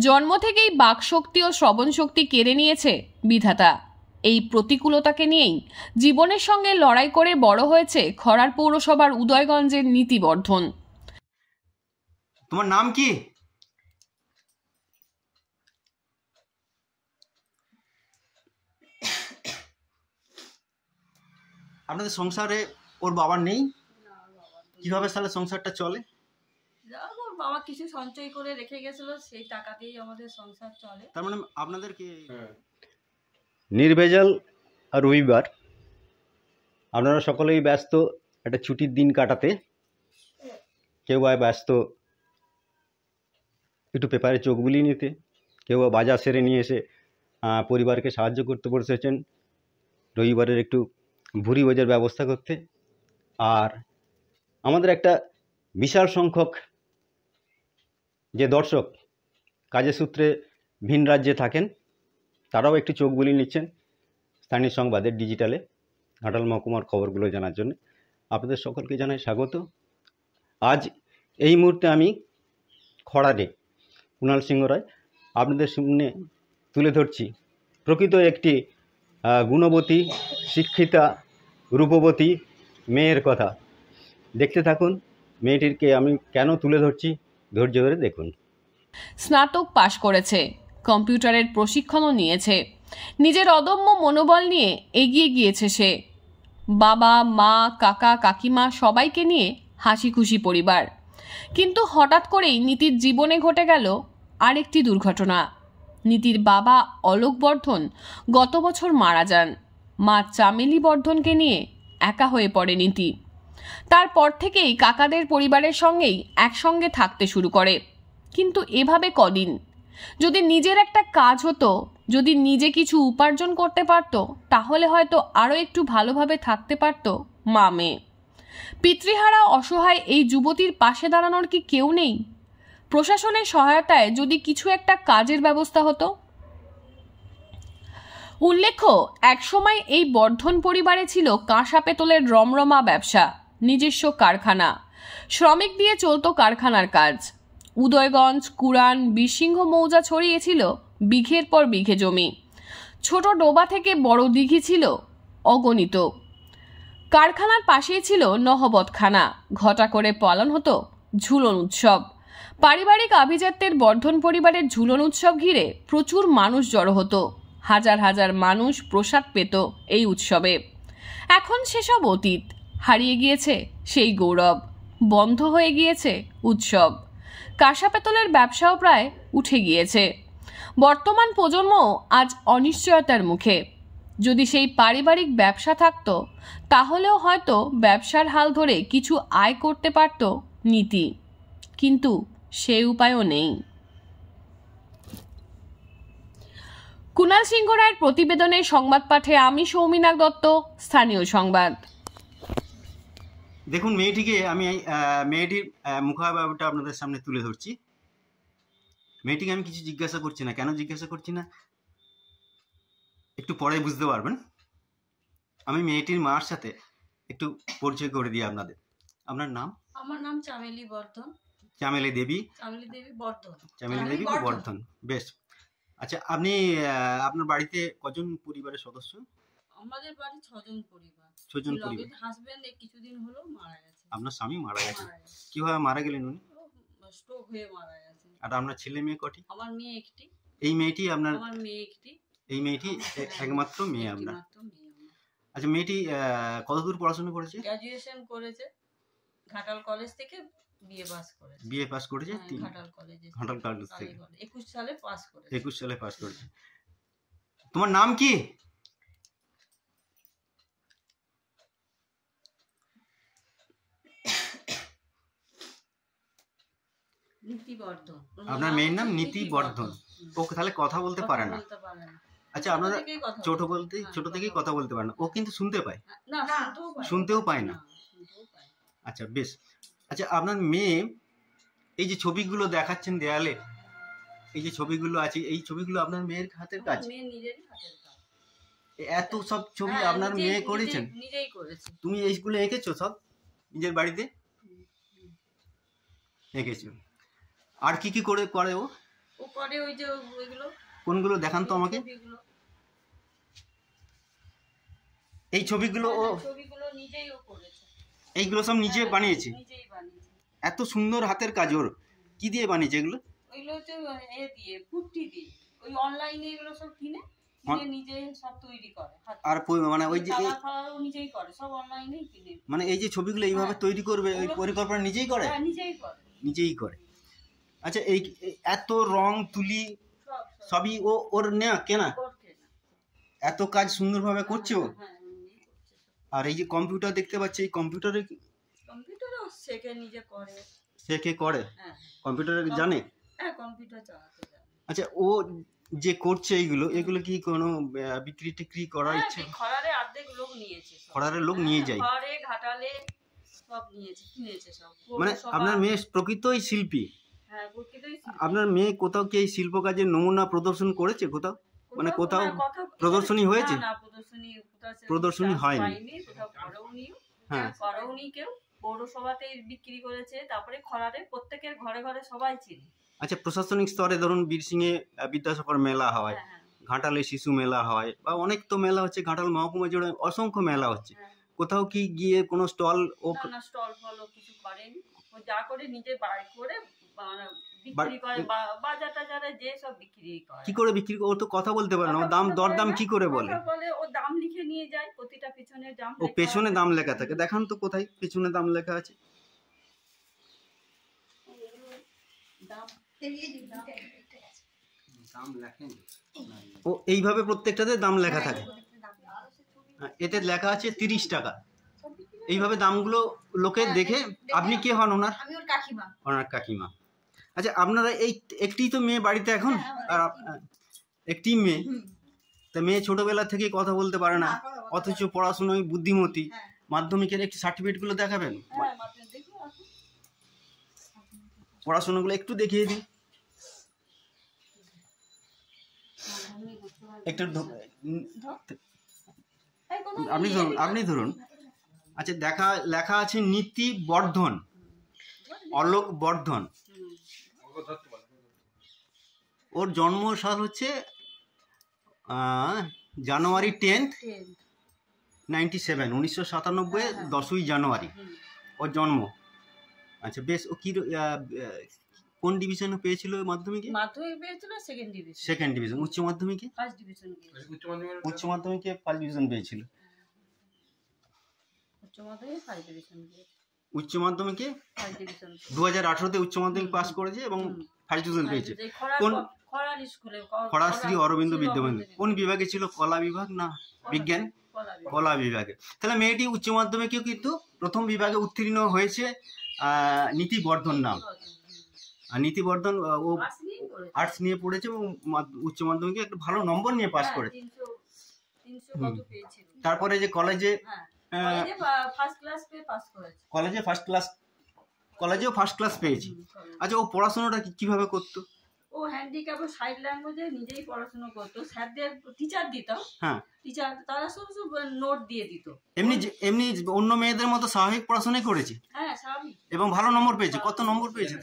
জন্ম থেকেই বাকশক্তি ও শ্রবণ শক্তি কেড়ে নিয়েছে বিধাতা। এই প্রতিকূলতাকে নিয়েই জীবনের সঙ্গে লড়াই করে বড় হয়েছে খড়ার পৌরসভার উদয়গঞ্জের নীতিবর্ধন। তোমার নাম কি? আপনাদের সংসারে ওর বাবা নেই? কিভাবে তাহলে সংসারটা চলে? ওর বাবা কিছু সঞ্চয় করে রেখে গেছিল, সেই টাকা দিয়েই আমাদের সংসার চলে। তার মানে আপনাদের কি নির্ভেজাল আর রবিবার আপনারা সকলেই ব্যস্ত একটা ছুটির দিন কাটাতে, কেউ বা ব্যস্ত একটু পেপারে চোখ বুলিয়ে নিতে, কেউ বা বাজার সেরে নিয়ে এসে পরিবারকে সাহায্য করতে বসেছেন, রবিবারের একটু ভুরি ভোজের ব্যবস্থা করতে। আর আমাদের একটা বিশাল সংখ্যক যে দর্শক কাজের সূত্রে ভিন রাজ্যে থাকেন, তারাও একটু চোখ বুলিয়ে নিচ্ছেন স্থানীয় সংবাদের ডিজিটালে ঘাটাল মহকুমার খবরগুলো জানার জন্য। আপনাদের সকলকে জানাই স্বাগত। আজ এই মুহূর্তে আমি খড়ারে কুণাল সিংহ রায় আপনাদের সামনে তুলে ধরছি প্রকৃত একটি গুণবতী, শিক্ষিতা, রূপবতী মেয়ের কথা। দেখতে থাকুন মেয়েটিকে আমি কেন তুলে ধরছি, ধৈর্য ধরে দেখুন। স্নাতক পাশ করেছে, কম্পিউটারের প্রশিক্ষণও নিয়েছে, নিজের অদম্য মনোবল নিয়ে এগিয়ে গিয়েছে সে। বাবা, মা, কাকা, কাকিমা সবাইকে নিয়ে হাসি খুশি পরিবার। কিন্তু হঠাৎ করেই নীতির জীবনে ঘটে গেল আরেকটি দুর্ঘটনা। নীতির বাবা অলোক বর্ধন গত বছর মারা যান। মা চামেলি বর্ধনকে নিয়ে একা হয়ে পড়ে নীতি। তারপর থেকেই কাকাদের পরিবারের সঙ্গেই একসঙ্গে থাকতে শুরু করে। কিন্তু এভাবে কদিন, যদি নিজের একটা কাজ হতো, যদি নিজে কিছু উপার্জন করতে পারত, তাহলে হয়তো আরও একটু ভালোভাবে থাকতে পারত মা মেয়ে। পিতৃহারা অসহায় এই যুবতীর পাশে দাঁড়ানোর কি কেউ নেই? প্রশাসনের সহায়তায় যদি কিছু একটা কাজের ব্যবস্থা হতো। উল্লেখ্য, একসময় এই বর্ধন পরিবারে ছিল কাঁসা পেতলের রমরমা ব্যবসা, নিজস্ব কারখানা, শ্রমিক দিয়ে চলত কারখানার কাজ। উদয়গঞ্জ, কুড়ান, বীরসিংহ মৌজা ছড়িয়েছিল বিঘের পর বিঘে জমি। ছোট ডোবা থেকে বড় দিঘি ছিল অগণিত। কারখানার পাশেই ছিল নহবতখানা। ঘটা করে পালন হতো ঝুলন উৎসব। পারিবারিক আভিজাত্যের বর্ধন পরিবারের ঝুলন উৎসব ঘিরে প্রচুর মানুষ জড়ো হতো। হাজার হাজার মানুষ প্রসাদ পেত এই উৎসবে। এখন সেসব অতীত, হারিয়ে গিয়েছে সেই গৌরব, বন্ধ হয়ে গিয়েছে উৎসব। কাঁসা পেতলের ব্যবসাও প্রায় উঠে গিয়েছে। বর্তমান প্রজন্ম আজ অনিশ্চয়তার মুখে। যদি সেই পারিবারিক ব্যবসা থাকতো, তাহলেও হয়তো ব্যবসার হাল ধরে কিছু আয় করতে পারত নীতি, কিন্তু সে উপায়ও নেই। কুণাল সিংহ রায়ের প্রতিবেদনের সংবাদ পাঠে আমি সৌমিনাক দত্ত, স্থানীয় সংবাদ। দেখুন মেয়েটিকে আমি মেয়েটির মুখাবয়বটা আপনাদের সামনে তুলে ধরছি। মেয়েটিকে আমি কিছু জিজ্ঞাসা করছি না। কেন জিজ্ঞাসা করছি না একটু পরে বুঝতে পারবেন। আমি মেয়েটির মার সাথে একটু পরিচয় করে দিই আপনাদের। আপনার নাম? আমার নাম চামেলি বর্ধন। চামেলি দেবী? চামেলি দেবী বর্ধন। চামেলি দেবী বর্ধন, বেশ। আচ্ছা, আপনি আপনার বাড়িতে কজন পরিবারের সদস্য? আমাদের বাড়ি 6 জন পরিবার। 6 জন পরিবার। হাজবেন্ড কিছুদিন হলো মারা গেছে। আপনার স্বামী মারা গেছে? কিভাবে মারা গেলেন উনি? স্ট্রোক হয়ে মারা গেছে। আর আপনার ছেলে মেয়ে কটি? আমার মেয়ে একটি। এই মেয়েটি আপনার? আমার মেয়ে একটি। এই মেয়েটি একমাত্র মেয়ে আপনার? আচ্ছা, মেয়েটি কতদূর পড়াশোনা করেছে? গ্র্যাজুয়েশন করেছে, ঘাটাল কলেজ থেকে বিএ পাস করেছে। বিএ পাস করেছে ঘাটাল কলেজে। ঘাটাল কলেজ থেকে 21 সালে পাস করেছে। 21 সালে পাস করেছে। তোমার নাম কি? নীতি বর্ধন। আপনার মেয়ের নাম নীতি বর্ধন। ও তাহলে কথা বলতে পারে না? আচ্ছা, আপনারা ছোট থেকেই কথা বলতে পারে না? ও কিন্তু শুনতে পায়? না, শুনতেও পায় না। আচ্ছা, বেশ। আচ্ছা, আপনার মেয়ে এই যে ছবিগুলো দেখাচ্ছেন দেয়ালে, এই যে ছবিগুলো আছে, এই ছবিগুলো আপনার মেয়ের হাতের কাজ? মেয়ের নিজেরই হাতের কাজ। এত সব ছবি আপনার মেয়ে করেছেন? নিজেই করেছে। তুমি এইগুলো এঁকেছো সব নিজের বাড়িতে? এঁকেছো। আর কি কি করে ও? ও করে ওই যে ওইগুলো কোনগুলো দেখান তো আমাকে। ছবিগুলো এই ছবিগুলো ও ছবিগুলো নিজেই ও করেছে, এইগুলো সব নিজে বানিয়েছে? নিজেই বানিয়েছে। এত সুন্দর হাতের কাজ ওর, কি দিয়ে বানিয়েছে এগুলো? ওইগুলো হচ্ছে এ দিয়ে পুট্টি দিয়ে, ওই অনলাইনে এগুলো সব কিনে নিজে সব তৈরি করে। আর মানে ওই যে কালারও নিজেই করে, সব অনলাইনেই কিনে। মানে এই যে ছবিগুলো এইভাবে তৈরি করবে ওই পরিকল্পনা নিজেই করে? হ্যাঁ, নিজেই করে। নিজেই করে। আচ্ছা, এই এত রং তুলি সবই ও ওর নেয়া কেনা? এত কাজ সুন্দরভাবে করছে ও। আর এই যে কম্পিউটার দেখতে পাচ্ছি, এই কম্পিউটারে শেখে, নিজে করে। শেখে করে? কম্পিউটারে জানে? হ্যাঁ, কম্পিউটার চালাতে জানে। আচ্ছা, ও যে করছে এগুলো কি কোনো বিক্রি টিক্রি করার ইচ্ছে? খরারে অর্ধেক লোক নিয়েছে, খরারের লোক নিয়ে যায়? খরারে ঘাটালে সব নিয়েছে, কিনেছে সব। মানে আপনার মেয়ে প্রকৃতই শিল্পী? হ্যাঁ, প্রকৃতই শিল্পী। আপনার মেয়ে কোথাও কি এই শিল্প কাজের নমুনা প্রদর্শন করেছে কোথাও? মানে কোথাও প্রদর্শনী হয়েছে? না, প্রদর্শনী হয়নি। কোথাও করেওনি কেউ। পৌরসভাতে বিক্রি করেছে, তারপরে খরারে প্রত্যেকের ঘরে ঘরে সবাই চিনে। আচ্ছা, প্রশাসনিক স্তরে ধরুন বীরসিংহে বিদ্যাসাগর মেলা হয়, ঘাটালে শিশু মেলা হয়, বা অনেক তো মেলা হচ্ছে, ঘাটাল মহকুমা জুড়ে অসংখ্য মেলা হচ্ছে। কোথাও কি গিয়ে কোনো স্টল? না, স্টল ফল কিছু করেনি। ও যা করে নিজে বাড়ি করে বিক্রি করে, বাজার টাজারে যে সব বিক্রি করে। কি করে বিক্রি করে? ও তো কথা বলতে পারে না, ও দাম দরদাম কি করে বলে? ও দাম লিখে নিয়ে যায়, প্রতিটা পিছনে দাম। ও পেছনে দাম লেখা থাকে, দেখান তো কোথায় পেছনে দাম লেখা আছে। ও এইভাবে প্রত্যেকটাতে দাম লেখা থাকে। এতে লেখা আছে 30 টাকা। এইভাবে দামগুলো লোকে দেখে। আপনি কে হন ওনার? ওনার কাকিমা। আচ্ছা, আপনারা এই একটি তো মেয়ে বাড়িতে এখন, আর একটি মেয়ে, তা মেয়ে ছোটবেলা থেকেই কথা বলতে পারে না, অথচ পড়াশোনায় বুদ্ধিমতী। মাধ্যমিকের একটু সার্টিফিকেটগুলো দেখাবেন? পড়াশোনাগুলো একটু দেখিয়ে দিন একটু। আপনি ধরুন। আচ্ছা, লেখা আছে নীতি বর্ধন, অলোক বর্ধন। ওর জন্ম সাল হচ্ছে জানুয়ারি 10, 97, 1997, 10ই জানুয়ারি ওর জন্ম। আচ্ছা, বেশ। ও কি কোন ডিভিশনে পেয়েছিল মাধ্যমিকে? মাধ্যমিক পেয়েছিল সেকেন্ড ডিভিশন। উচ্চ মাধ্যমিকে ফার্স্ট ডিভিশন। উচ্চ মাধ্যমিকে ফার্স্ট ডিভিশন পেয়েছিল। উচ্চ মাধ্যমিকে 2018-তে উচ্চ মাধ্যমিক পাস করেছে এবং ফার্স্ট ডিভিশন পেয়েছে। কোন? খড়ার শ্রী অরবিন্দ বিদ্যামন্দির। কোন বিভাগে ছিল? কলা বিভাগ না বিজ্ঞান? কলা বিভাগে। তাহলে মেয়েটি উচ্চ মাধ্যমিকেও কিন্তু প্রথম বিভাগে উত্তীর্ণ হয়েছে নীতি বর্ধন নাম। আর নীতি বর্ধন ও আর্টস নিয়ে পড়েছে এবং উচ্চ মাধ্যমিকে একটা ভালো নম্বর নিয়ে পাস করেছে। তারপরে যে কলেজে কলেজেও ফার্স্ট ক্লাস পেয়েছি। আচ্ছা, ও পড়াশোনাটা কিভাবে করতো? ও হ্যান্ডিক্যাপ সাইড ল্যাঙ্গুয়েজে নিজেই পড়াশোনা করতো। স্যারদের টিচার দিত। হ্যাঁ, টিচার তারা সব নোট দিয়ে দিত। এমনি অন্য মেয়েদের মতো স্বাভাবিক পড়াশোনাই করেছে? হ্যাঁ, স্বাভাবিক। এবং ভালো নম্বর পেয়েছে। কত নম্বর পেয়েছে?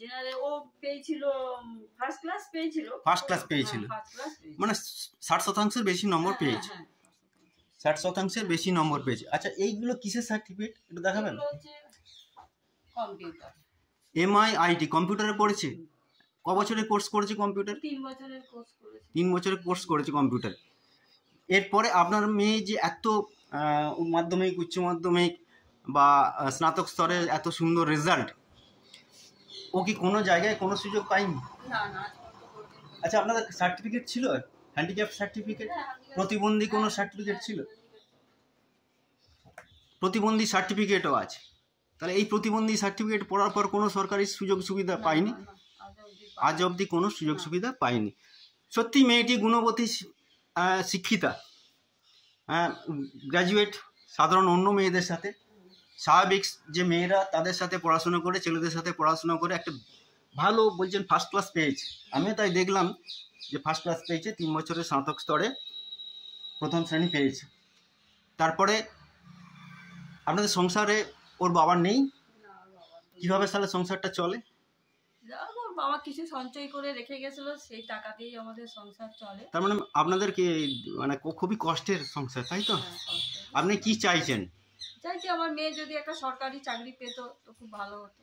জেনারেলে ও পেয়েছিল ফার্স্ট ক্লাস পেয়েছিল। মানে 60% বেশি নম্বর পেয়েছে। 60% বেশি নম্বর পেয়েছে। আচ্ছা, এইগুলো কিসের সার্টিফিকেট একটু দেখাবেন? কম্পিউটার, MIIT কম্পিউটারে পড়েছে। ক বছরের কোর্স করেছে কম্পিউটার? 3 বছরের কোর্স করেছে। 3 বছরের কোর্স করেছে কম্পিউটার। এরপরে আপনার মেয়ে যে এত মাধ্যমিক, উচ্চ মাধ্যমিক বা স্নাতক স্তরে এত সুন্দর রেজাল্ট, ও কি কোনো জায়গায় কোনো সুযোগ পায়নি? না। আচ্ছা, আপনাদের সার্টিফিকেট ছিল? হ্যান্ডিক্যাপ সার্টিফিকেট, প্রতিবন্ধী কোনো সার্টিফিকেট ছিল? প্রতিবন্ধী সার্টিফিকেটও আছে। তাহলে এই প্রতিবন্ধী সার্টিফিকেট পড়ার পর কোনো সরকারি সুযোগ সুবিধা পায়নি? আজ অবধি কোনো সুযোগ সুবিধা পায়নি। সত্যি মেয়েটি গুণবতী শিক্ষিতা, গ্র্যাজুয়েট। সাধারণ অন্য মেয়েদের সাথে, স্বাভাবিক যে মেয়েরা তাদের সাথে পড়াশোনা করে, ছেলেদের সাথে পড়াশোনা করে একটা ভালো, বলছেন ফার্স্ট ক্লাস পেয়েছে। আমিও তাই দেখলাম যে ফার্স্ট ক্লাস পেয়েছে। 3 বছরের স্নাতক স্তরে প্রথম শ্রেণী পেয়েছে। তারপরে আপনাদের সংসারে ওর বাবা নেই? কিভাবে সালে সংসারটা চলে? বাবা কিছু সঞ্চয় করে রেখে গেছিল, সেই টাকা দিয়েই আমাদের সংসার চলে। তার মানে আপনাদেরকে মানে খুবই কষ্টের সংসার, তাই তো? হ্যাঁ, কষ্টের। আপনি কি চাইছেন? চাইছি আমার মেয়ে যদি একটা সরকারি চাকরি পেতো তো খুব ভালো হতো।